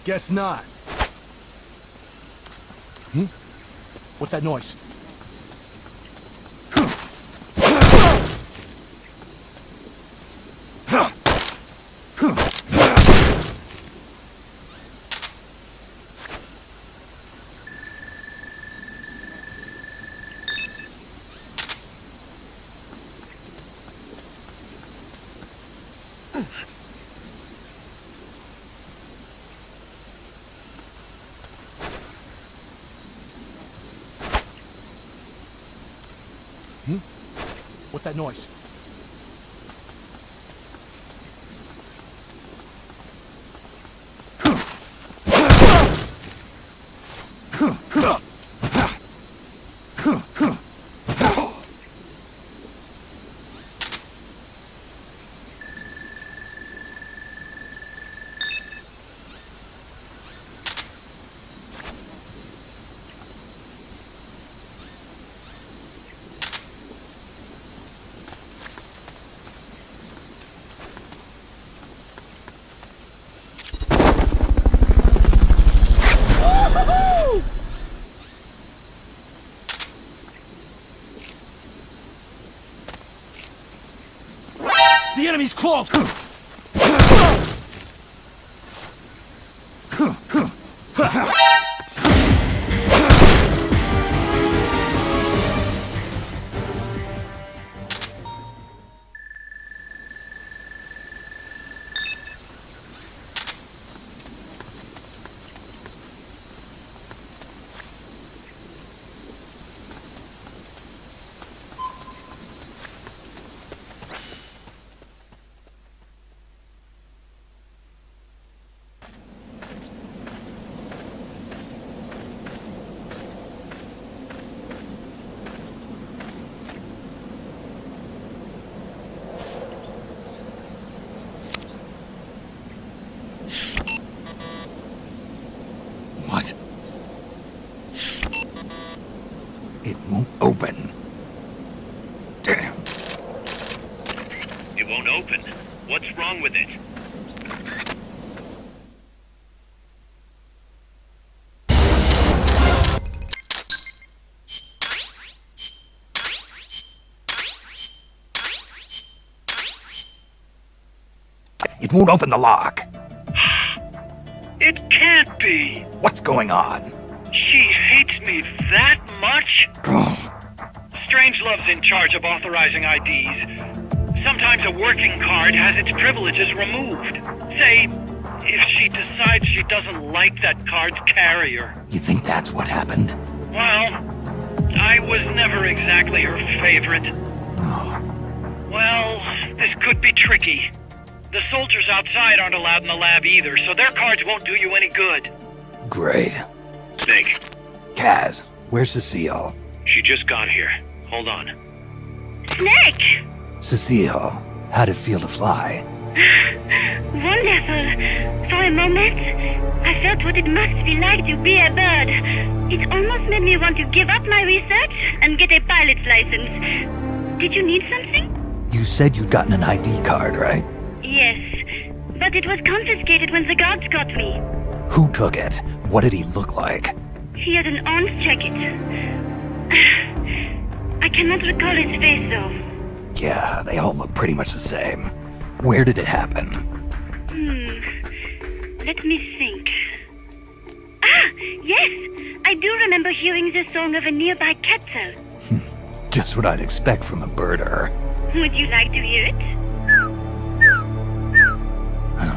Guess not. What's that noise? What's that noise? The enemy's close! What? It won't open. Damn. It won't open. What's wrong with it? It won't open the lock. It can't be! What's going on? She hates me that much? Oh, Strangelove's in charge of authorizing IDs. Sometimes a working card has its privileges removed. Say, if she decides she doesn't like that card's carrier. you think that's what happened? Well, I was never exactly her favorite. Oh, Well, this could be tricky. The soldiers outside aren't allowed in the lab either, so their cards won't do you any good. great. Snake, Kaz, where's Cecile? she just got here. Hold on. Snake! Cecile, how'd it feel to fly? Wonderful. For a moment, I felt what it must be like to be a bird. It almost made me want to give up my research and get a pilot's license. Did you need something? You said you'd gotten an ID card, right? Yes, but it was confiscated when the guards caught me. Who took it? What did he look like? He had an orange jacket. I cannot recall his face, though. Yeah, they all look pretty much the same. Where did it happen? Let me think. Ah, yes! I do remember hearing the song of a nearby castle. Just what I'd expect from a birder. Would you like to hear it? Huh?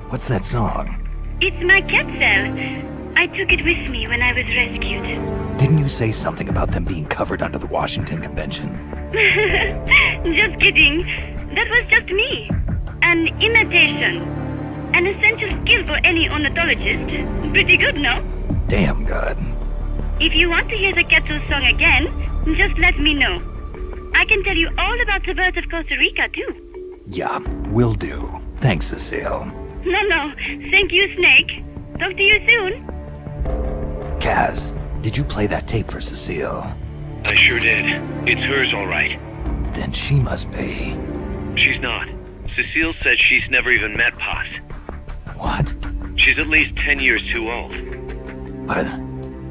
What's that song? It's my castle. I took it with me when I was rescued. Didn't you say something about them being covered under the Washington Convention? Just kidding. That was just me. An imitation. An essential skill for any ornithologist. Pretty good, no? Damn good. If you want to hear the castle song again, just let me know. I can tell you all about the birds of Costa Rica, too. Yeah, will do. Thanks, Cecile. No. Thank you, Snake. Talk to you soon. Kaz, did you play that tape for Cecile? I sure did. It's hers, all right. Then she must be... She's not. Cecile said she's never even met Paz. What? She's at least 10 years too old. But...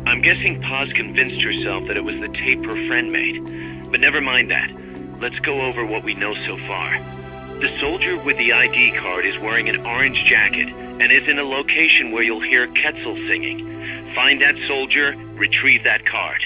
I'm guessing Paz convinced herself that it was the tape her friend made. But never mind that. Let's go over what we know so far. The soldier with the ID card is wearing an orange jacket and is in a location where you'll hear Quetzal singing. Find that soldier, retrieve that card.